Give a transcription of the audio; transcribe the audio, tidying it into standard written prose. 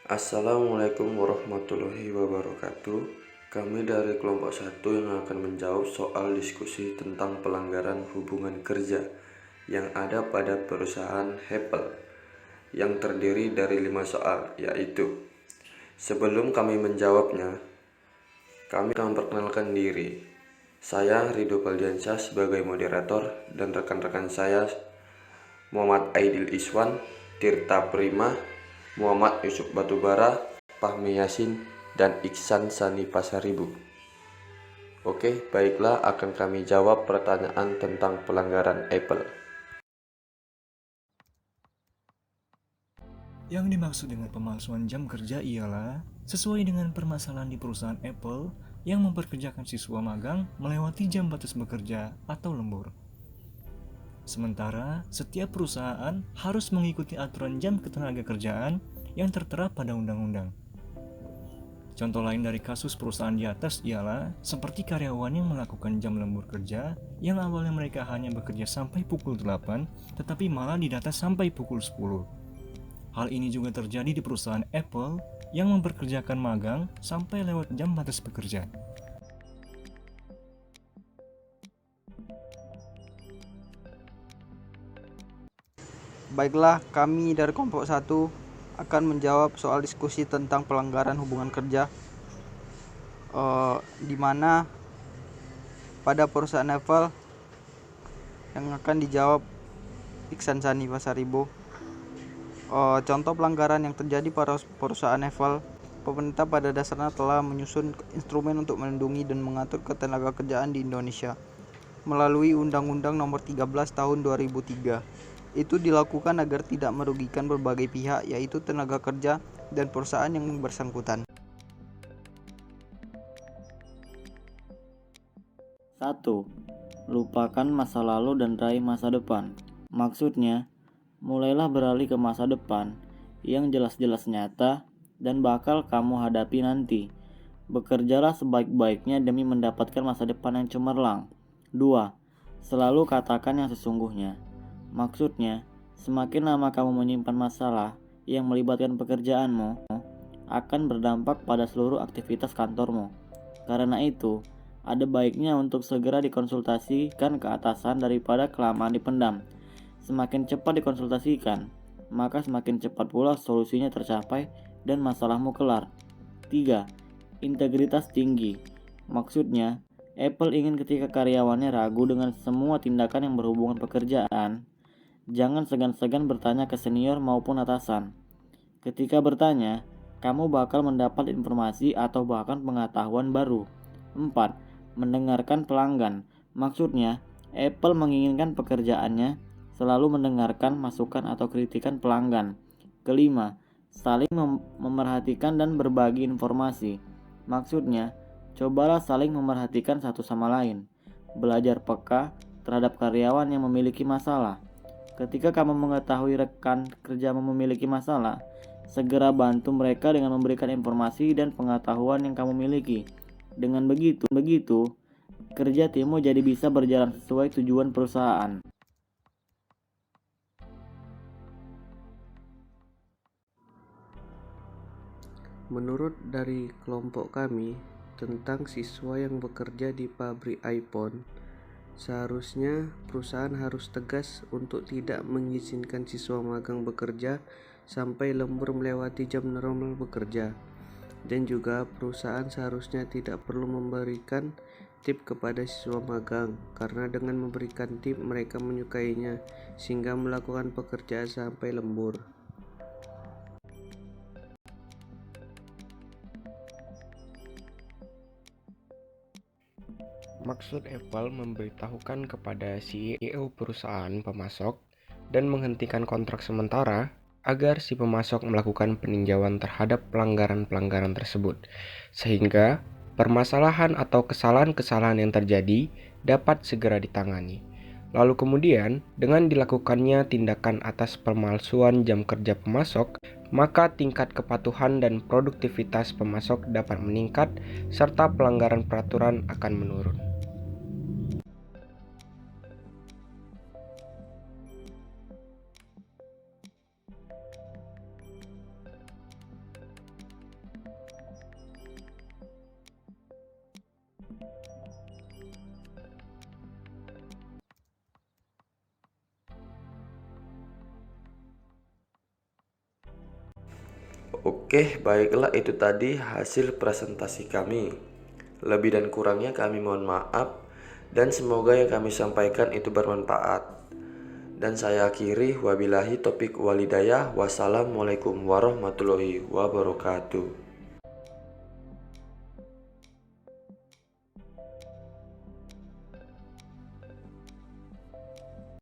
Assalamualaikum warahmatullahi wabarakatuh. Kami dari kelompok 1 yang akan menjawab soal diskusi tentang pelanggaran hubungan kerja yang ada pada perusahaan Apple yang terdiri dari 5 soal, yaitu sebelum kami menjawabnya, kami akan memperkenalkan diri. Saya Ridho Paldiansyah sebagai moderator dan rekan-rekan saya Muhammad Aidil Iswan, Tirta Prima, Muhammad Yusuf Batubara, Fahmi Yasin, dan Iksan Sani Pasaribu. Oke, baiklah, akan kami jawab pertanyaan tentang pelanggaran Apple. Yang dimaksud dengan pemalsuan jam kerja ialah sesuai dengan permasalahan di perusahaan Apple yang memperkerjakan siswa magang melewati jam batas bekerja atau lembur. Sementara, setiap perusahaan harus mengikuti aturan jam ketenagakerjaan yang tertera pada undang-undang. Contoh lain dari kasus perusahaan di atas ialah seperti karyawan yang melakukan jam lembur kerja yang awalnya mereka hanya bekerja sampai pukul 8, tetapi malah didata sampai pukul 10. Hal ini juga terjadi di perusahaan Apple yang memperkerjakan magang sampai lewat jam batas bekerja. Baiklah, kami dari kelompok 1 akan menjawab soal diskusi tentang pelanggaran hubungan kerja di mana pada perusahaan Apple yang akan dijawab Iksan Sani Pasaribu. Contoh pelanggaran yang terjadi pada perusahaan Apple, pemerintah pada dasarnya telah menyusun instrumen untuk melindungi dan mengatur ketenagakerjaan di Indonesia melalui Undang-Undang Nomor 13 Tahun 2003. Itu dilakukan agar tidak merugikan berbagai pihak, yaitu tenaga kerja dan perusahaan yang bersangkutan. 1. Lupakan masa lalu dan raih masa depan. Maksudnya, mulailah beralih ke masa depan yang jelas-jelas nyata dan bakal kamu hadapi nanti. Bekerjalah sebaik-baiknya demi mendapatkan masa depan yang cemerlang. 2. Selalu katakan yang sesungguhnya. Maksudnya, semakin lama kamu menyimpan masalah yang melibatkan pekerjaanmu, akan berdampak pada seluruh aktivitas kantormu. Karena itu, ada baiknya untuk segera dikonsultasikan ke atasan daripada kelamaan dipendam. Semakin cepat dikonsultasikan, maka semakin cepat pula solusinya tercapai dan masalahmu kelar. 3. Integritas tinggi. Maksudnya, Apple ingin ketika karyawannya ragu dengan semua tindakan yang berhubungan pekerjaan, jangan segan-segan bertanya ke senior maupun atasan. Ketika bertanya, kamu bakal mendapat informasi atau bahkan pengetahuan baru. 4. Mendengarkan pelanggan. Maksudnya, Apple menginginkan pekerjaannya selalu mendengarkan masukan atau kritikan pelanggan. Kelima, saling memerhatikan dan berbagi informasi. Maksudnya, cobalah saling memerhatikan satu sama lain. Belajar peka terhadap karyawan yang memiliki masalah. Ketika kamu mengetahui rekan kerjamu memiliki masalah, segera bantu mereka dengan memberikan informasi dan pengetahuan yang kamu miliki. Dengan begitu, kerja timmu jadi bisa berjalan sesuai tujuan perusahaan. Menurut dari kelompok kami tentang siswa yang bekerja di pabrik iPhone, seharusnya perusahaan harus tegas untuk tidak mengizinkan siswa magang bekerja sampai lembur melewati jam normal bekerja. Dan juga perusahaan seharusnya tidak perlu memberikan tip kepada siswa magang, karena dengan memberikan tip mereka menyukainya sehingga melakukan pekerjaan sampai lembur. Maksud Apple memberitahukan kepada CEO perusahaan pemasok dan menghentikan kontrak sementara agar si pemasok melakukan peninjauan terhadap pelanggaran-pelanggaran tersebut, sehingga permasalahan atau kesalahan-kesalahan yang terjadi dapat segera ditangani. Lalu kemudian, dengan dilakukannya tindakan atas pemalsuan jam kerja pemasok, maka tingkat kepatuhan dan produktivitas pemasok dapat meningkat serta pelanggaran peraturan akan menurun. Oke, baiklah itu tadi hasil presentasi kami. Lebih dan kurangnya kami mohon maaf dan semoga yang kami sampaikan itu bermanfaat. Dan saya akhiri wabillahi taufiq walhidayah. Wassalamualaikum warahmatullahi wabarakatuh.